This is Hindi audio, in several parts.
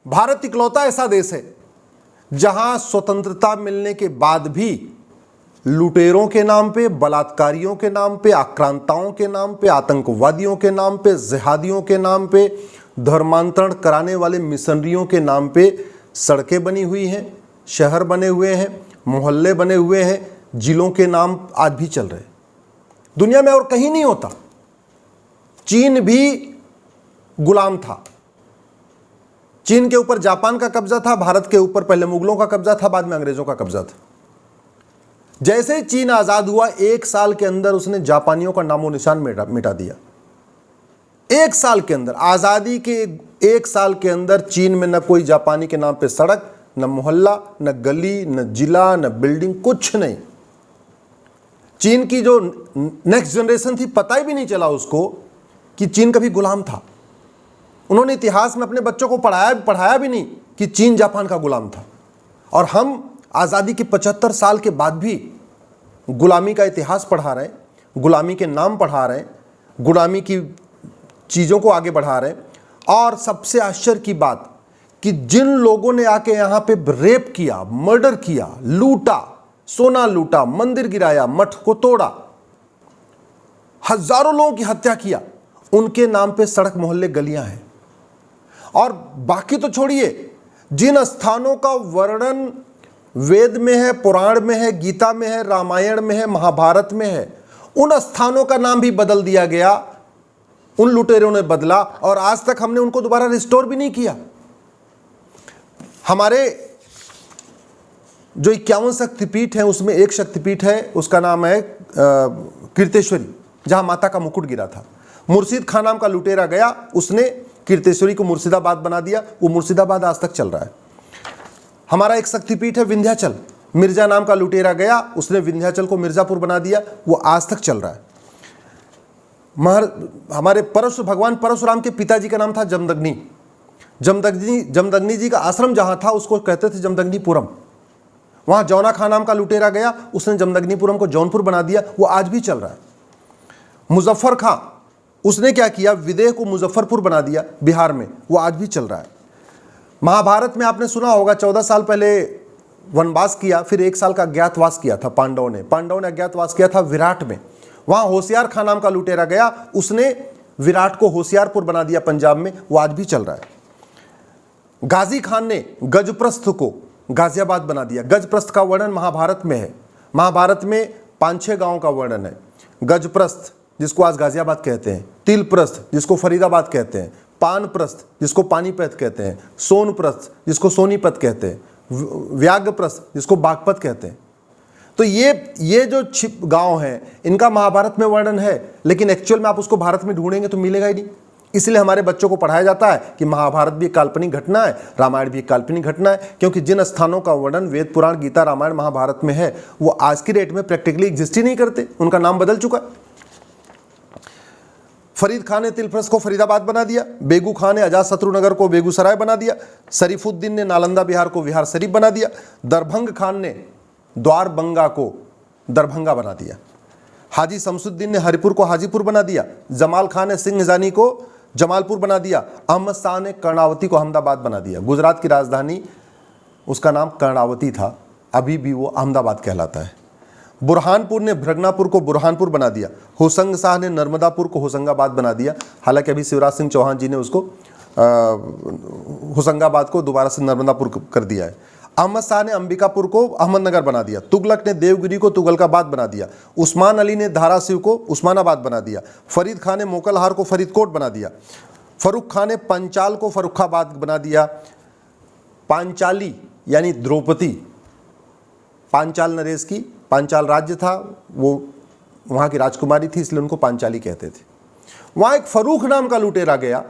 भारत इकलौता ऐसा देश है जहां स्वतंत्रता मिलने के बाद भी लुटेरों के नाम पे, बलात्कारियों के नाम पे, आक्रांताओं के नाम पे, आतंकवादियों के नाम पे, जिहादियों के नाम पे, धर्मांतरण कराने वाले मिशनरियों के नाम पे सड़कें बनी हुई हैं, शहर बने हुए हैं, मोहल्ले बने हुए हैं, जिलों के नाम आज भी चल रहे हैं। दुनिया में और कहीं नहीं होता। चीन भी गुलाम था। चीन के ऊपर जापान का कब्जा था, भारत के ऊपर पहले मुगलों का कब्जा था, बाद में अंग्रेजों का कब्जा था। जैसे ही चीन आजाद हुआ, 1 साल के अंदर उसने जापानियों का नामो निशान मिटा दिया। 1 साल के अंदर, आजादी के 1 साल के अंदर चीन में न कोई जापानी के नाम पे सड़क, न मोहल्ला, न गली, न जिला, न बिल्डिंग, कुछ नहीं। चीन की जो नेक्स्ट जनरेशन थी, पता ही भी नहीं चला उसको कि चीन कभी गुलाम था। उन्होंने इतिहास में अपने बच्चों को पढ़ाया भी नहीं कि चीन जापान का गुलाम था। और हम आज़ादी के 75 साल के बाद भी गुलामी का इतिहास पढ़ा रहे हैं, गुलामी के नाम पढ़ा रहे हैं, गुलामी की चीज़ों को आगे बढ़ा रहे हैं। और सबसे आश्चर्य की बात कि जिन लोगों ने आके यहाँ पे रेप किया, मर्डर किया, लूटा, सोना लूटा, मंदिर गिराया, मठ को तोड़ा, हजारों लोगों की हत्या किया, उनके नाम पे सड़क, मोहल्ले, गलियां हैं। और बाकी तो छोड़िए, जिन स्थानों का वर्णन वेद में है, पुराण में है, गीता में है, रामायण में है, महाभारत में है, उन स्थानों का नाम भी बदल दिया गया। उन लुटेरों ने बदला और आज तक हमने उनको दोबारा रिस्टोर भी नहीं किया। हमारे जो 51 शक्तिपीठ है, उसमें एक शक्तिपीठ है, उसका नाम है कीर्तेश्वरी, जहां माता का मुकुट गिरा था। मुर्शिद खान नाम का लुटेरा गया, उसने कीर्तेश्वरी को मुर्शिदाबाद बना दिया। वो मुर्शिदाबाद आज तक चल रहा है। हमारा एक शक्तिपीठ है विंध्याचल, मिर्जा नाम का लुटेरा गया, उसने विंध्याचल को मिर्जापुर बना दिया। वो आज तक चल रहा है। हमारे भगवान परशुराम के पिताजी का नाम था जमदग्नि। जमदग्नि जी का आश्रम जहां था उसको कहते थे जमदग्निपुरम। वहां जौना खान नाम का लुटेरा गया, उसने जमदग्निपुरम को जौनपुर बना दिया। वो आज भी चल रहा है। मुजफ्फर खां, उसने क्या किया, विदेह को मुजफ्फरपुर बना दिया बिहार में। वो आज भी चल रहा है। महाभारत में आपने सुना होगा, 14 साल पहले वनवास किया, फिर 1 साल का अज्ञातवास किया था पांडवों ने अज्ञातवास किया था विराट में। वहां होशियार खान नाम का लुटेरा गया, उसने विराट को होशियारपुर बना दिया पंजाब में। वो आज भी चल रहा है। गाजी खान ने गजप्रस्थ को गाजियाबाद बना दिया। गजप्रस्थ का वर्णन महाभारत में है। महाभारत में 5-6 गांवों का वर्णन है। गजप्रस्थ, जिसको आज गाजियाबाद कहते हैं, तिलप्रस्थ, जिसको फरीदाबाद कहते हैं, पानप्रस्थ, जिसको पानीपत कहते हैं, सोनप्रस्थ, जिसको सोनीपत कहते हैं, व्याघ्रप्रस्थ, जिसको बागपत कहते हैं। तो ये जो छिप गांव हैं, इनका महाभारत में वर्णन है, लेकिन एक्चुअल में आप उसको भारत में ढूंढेंगे तो मिलेगा ही नहीं। इसलिए हमारे बच्चों को पढ़ाया जाता है कि महाभारत भी एक काल्पनिक घटना है, रामायण भी एक काल्पनिक घटना है, क्योंकि जिन स्थानों का वर्णन वेद, पुराण, गीता, रामायण, महाभारत में है, वो आज की डेट में प्रैक्टिकली एग्जिस्ट ही नहीं करते। उनका नाम बदल चुका है। फरीद खान ने तिलप्रस्थ को फरीदाबाद बना दिया। बेगू खान ने अजातशत्रु नगर को बेगूसराय बना दिया। शरीफुद्दीन ने नालंदा बिहार को बिहार शरीफ बना दिया। दरभंग खान ने द्वारबंगा को दरभंगा बना दिया। हाजी शमसुद्दीन ने हरिपुर को हाजीपुर बना दिया। जमाल खान ने सिंहजानी को जमालपुर बना दिया। अहमद शाह ने कर्णावती को अहमदाबाद बना दिया। गुजरात की राजधानी, उसका नाम कर्णावती था, अभी भी वो अहमदाबाद कहलाता है। बुरहानपुर ने भ्रगनापुर को बुरहानपुर बना दिया। होशंग शाह ने नर्मदापुर को होशंगाबाद बना दिया। हालांकि अभी शिवराज सिंह चौहान जी ने उसको होशंगाबाद को दोबारा से नर्मदापुर कर दिया है। अहमद शाह ने अंबिकापुर को अहमदनगर बना दिया। तुगलक ने देवगिरी को तुगलकाबाद बना दिया। उस्मान अली ने धाराशिव को उस्मानाबाद बना दिया। फरीद खान ने मोकलहार को फरीदकोट बना दिया। फरुख खान ने पंचाल को फरुखाबाद बना दिया। पांचाली यानी द्रौपदी, पांचाल नरेश की, पांचाल राज्य था, वो वहाँ की राजकुमारी थी, इसलिए उनको पांचाली कहते थे। वहाँ एक फरूख नाम का लुटेरा गया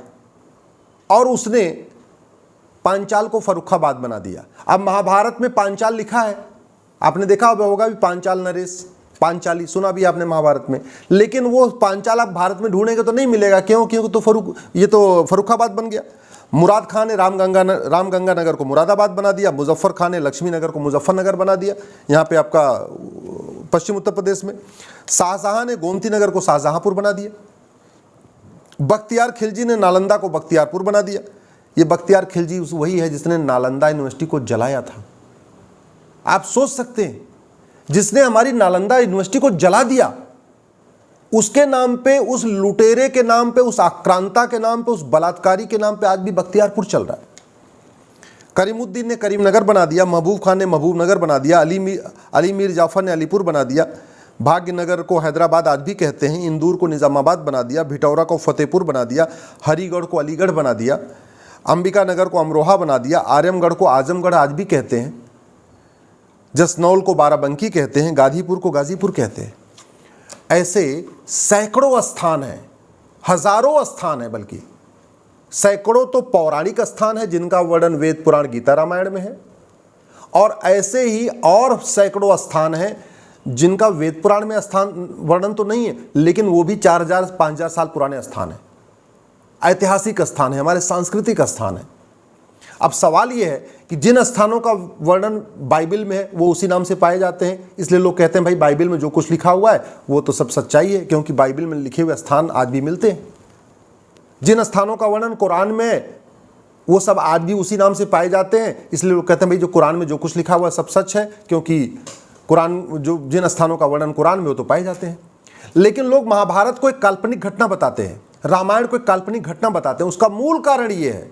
और उसने पांचाल को फरुखाबाद बना दिया। अब महाभारत में पांचाल लिखा है, आपने देखा होगा भी, पांचाल नरेश, पांचाली सुना भी आपने महाभारत में, लेकिन वो पांचाल आप भारत में ढूंढेंगे तो नहीं मिलेगा। क्यों? क्योंकि तो ये तो फरुखाबाद बन गया। मुराद खान ने रामगंगा नगर को मुरादाबाद बना दिया। मुजफ्फर खान ने लक्ष्मी नगर को मुजफ्फरनगर बना दिया, यहाँ पे आपका पश्चिम उत्तर प्रदेश में। शाहजहां ने गोमती नगर को शाहजहांपुर बना दिया। बख्तियार खिलजी ने नालंदा को बख्तियारपुर बना दिया। ये बख्तियार खिलजी वही है जिसने नालंदा यूनिवर्सिटी को जलाया था। आप सोच सकते हैं, जिसने हमारी नालंदा यूनिवर्सिटी को जला दिया, उसके नाम पे, उस लुटेरे के नाम पे, उस आक्रांता के नाम पे, उस बलात्कारी के नाम पे आज भी बख्तियारपुर चल रहा है। करीमुद्दीन ने करीमनगर बना दिया, महबूब खान ने महबूबनगर बना दिया, अली मीर जाफर ने अलीपुर बना दिया, भाग्यनगर को हैदराबाद आज भी कहते हैं, इंदौर को निज़ामाबाद बना दिया, भिटौरा को फतेहपुर बना दिया, हरिगढ़ को अलीगढ़ बना दिया, अंबिका नगर को अमरोहा बना दिया, आर्यमगढ़ को आजमगढ़ आज भी कहते हैं, जसनौल को बाराबंकी कहते हैं, गाजीपुर को गाजीपुर कहते हैं। ऐसे सैकड़ों स्थान हैं, हजारों स्थान हैं, बल्कि सैकड़ों तो पौराणिक स्थान है जिनका वर्णन वेद पुराण गीता रामायण में है, और ऐसे ही और सैकड़ों स्थान हैं जिनका वेद पुराण में स्थान वर्णन तो नहीं है, लेकिन वो भी 4000-5000 साल पुराने स्थान है, ऐतिहासिक स्थान है, हमारे सांस्कृतिक स्थान है। अब सवाल ये है कि जिन स्थानों का वर्णन बाइबल में है वो उसी नाम से पाए जाते हैं, इसलिए लोग कहते हैं भाई बाइबल में जो कुछ लिखा हुआ है वो तो सब सच्चाई है, क्योंकि बाइबल में लिखे हुए स्थान आज भी मिलते हैं। जिन स्थानों का वर्णन कुरान में है वो सब आज भी उसी नाम से पाए जाते हैं, इसलिए लोग कहते हैं भाई जो कुरान में जो कुछ लिखा हुआ है सब सच है, क्योंकि कुरान जो जिन स्थानों का वर्णन कुरान में हो तो पाए जाते हैं। लेकिन लोग महाभारत को एक काल्पनिक घटना बताते हैं, रामायण को एक काल्पनिक घटना बताते हैं। उसका मूल कारण ये है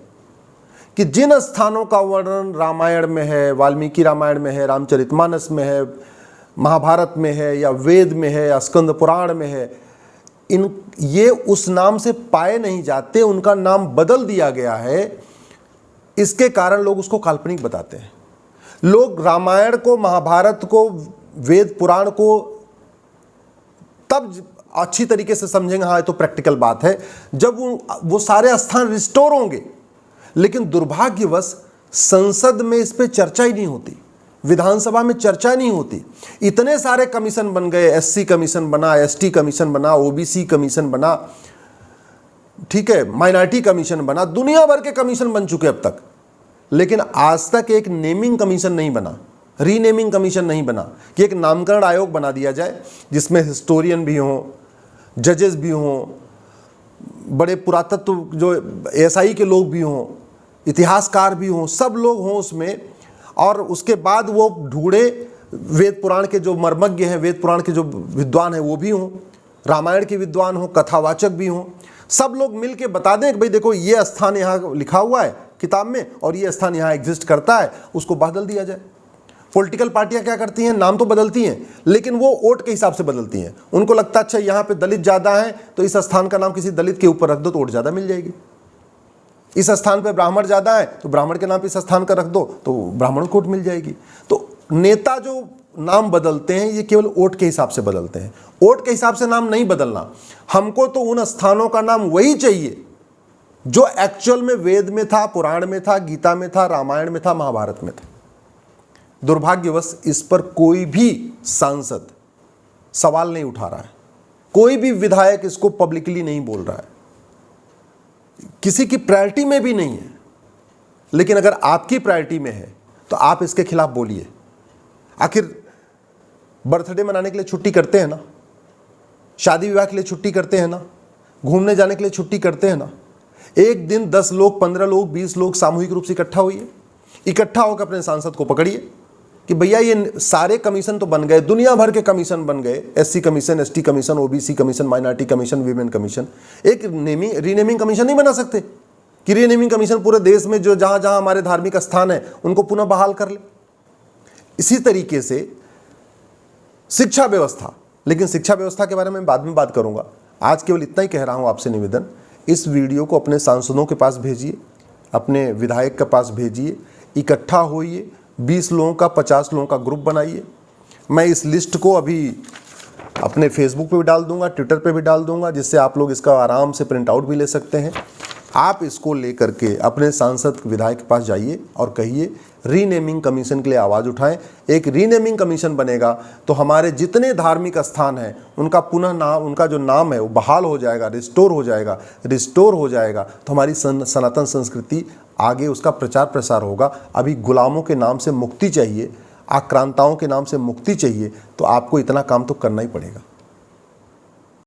कि जिन स्थानों का वर्णन रामायण में है, वाल्मीकि रामायण में है, रामचरितमानस में है, महाभारत में है, या वेद में है, या स्कंद पुराण में है, ये उस नाम से पाए नहीं जाते, उनका नाम बदल दिया गया है। इसके कारण लोग उसको काल्पनिक बताते हैं। लोग रामायण को, महाभारत को, वेद पुराण को तब अच्छी तरीके से समझेंगे, हाँ ये तो प्रैक्टिकल बात है, जब वो सारे स्थान रिस्टोर होंगे। लेकिन दुर्भाग्यवश संसद में इस पे चर्चा ही नहीं होती, विधानसभा में चर्चा नहीं होती। इतने सारे कमीशन बन गए, एससी कमीशन बना, एसटी कमीशन बना, ओबीसी कमीशन बना, ठीक है, माइनॉरिटी कमीशन बना, दुनिया भर के कमीशन बन चुके अब तक, लेकिन आज तक एक नेमिंग कमीशन नहीं बना, रीनेमिंग कमीशन नहीं बना कि एक नामकरण आयोग बना दिया जाए जिसमें हिस्टोरियन भी हों, जजेस भी हों, बड़े पुरातत्व जो एसआई के लोग भी हों, इतिहासकार भी हों, सब लोग हों उसमें, और उसके बाद वो ढूंढे वेद पुराण के जो मर्मज्ञ हैं, वेद पुराण के जो विद्वान हैं वो भी हों, रामायण के विद्वान हों, कथावाचक भी हों, सब लोग मिल के बता दें कि भाई देखो ये स्थान यहाँ लिखा हुआ है किताब में और ये स्थान यहाँ एग्जिस्ट करता है, उसको बदल दिया जाए। पॉलिटिकल पार्टियां क्या करती हैं, नाम तो बदलती हैं लेकिन वो वोट के हिसाब से बदलती हैं। उनको लगता है अच्छा यहाँ पे दलित ज़्यादा है तो इस स्थान का नाम किसी दलित के ऊपर रख दो तो वोट ज़्यादा मिल जाएगी। इस स्थान पे ब्राह्मण ज़्यादा है तो ब्राह्मण के नाम पे इस स्थान का रख दो तो ब्राह्मण को वोट मिल जाएगी। तो नेता जो नाम बदलते हैं ये केवल वोट के हिसाब से बदलते हैं, वोट के हिसाब से नाम नहीं बदलना। हमको तो उन स्थानों का नाम वही चाहिए जो एक्चुअल में वेद में था, पुराण में था, गीता में था, रामायण में था, महाभारत में था। दुर्भाग्यवश इस पर कोई भी सांसद सवाल नहीं उठा रहा है, कोई भी विधायक इसको पब्लिकली नहीं बोल रहा है, किसी की प्रायोरिटी में भी नहीं है। लेकिन अगर आपकी प्रायोरिटी में है तो आप इसके खिलाफ बोलिए। आखिर बर्थडे मनाने के लिए छुट्टी करते हैं ना, शादी विवाह के लिए छुट्टी करते हैं ना, घूमने जाने के लिए छुट्टी करते हैं ना। एक दिन 10 लोग, 15 लोग, 20 लोग सामूहिक रूप से इकट्ठा होइए, इकट्ठा होकर अपने सांसद को पकड़िए कि भैया ये सारे कमीशन तो बन गए, दुनिया भर के कमीशन बन गए, SC commission, ST commission, OBC commission, minority commission, women commission. एक रीनेमिंग कमीशन नहीं बना सकते कि रीनेमिंग कमीशन पूरे देश में जो जहां जहां हमारे धार्मिक स्थान है उनको पुनः बहाल कर ले। इसी तरीके से शिक्षा व्यवस्था, लेकिन शिक्षा व्यवस्था के बारे में बाद में बात करूंगा। आज केवल इतना ही कह रहा हूं आपसे निवेदन, इस वीडियो को अपने सांसदों के पास भेजिए, अपने विधायक के पास भेजिए, इकट्ठा होइए, 20 लोगों का, 50 लोगों का ग्रुप बनाइए। मैं इस लिस्ट को अभी अपने फेसबुक पे भी डाल दूंगा, ट्विटर पे भी डाल दूंगा, जिससे आप लोग इसका आराम से प्रिंट आउट भी ले सकते हैं। आप इसको लेकर के अपने सांसद विधायक के पास जाइए और कहिए रीनेमिंग कमीशन के लिए आवाज़ उठाएं। एक रीनेमिंग कमीशन बनेगा तो हमारे जितने धार्मिक स्थान हैं उनका पुनः नाम, उनका जो नाम है वो बहाल हो जाएगा, रिस्टोर हो जाएगा तो हमारी सनातन संस्कृति आगे उसका प्रचार प्रसार होगा। अभी गुलामों के नाम से मुक्ति चाहिए, आक्रांताओं के नाम से मुक्ति चाहिए, तो आपको इतना काम तो करना ही पड़ेगा।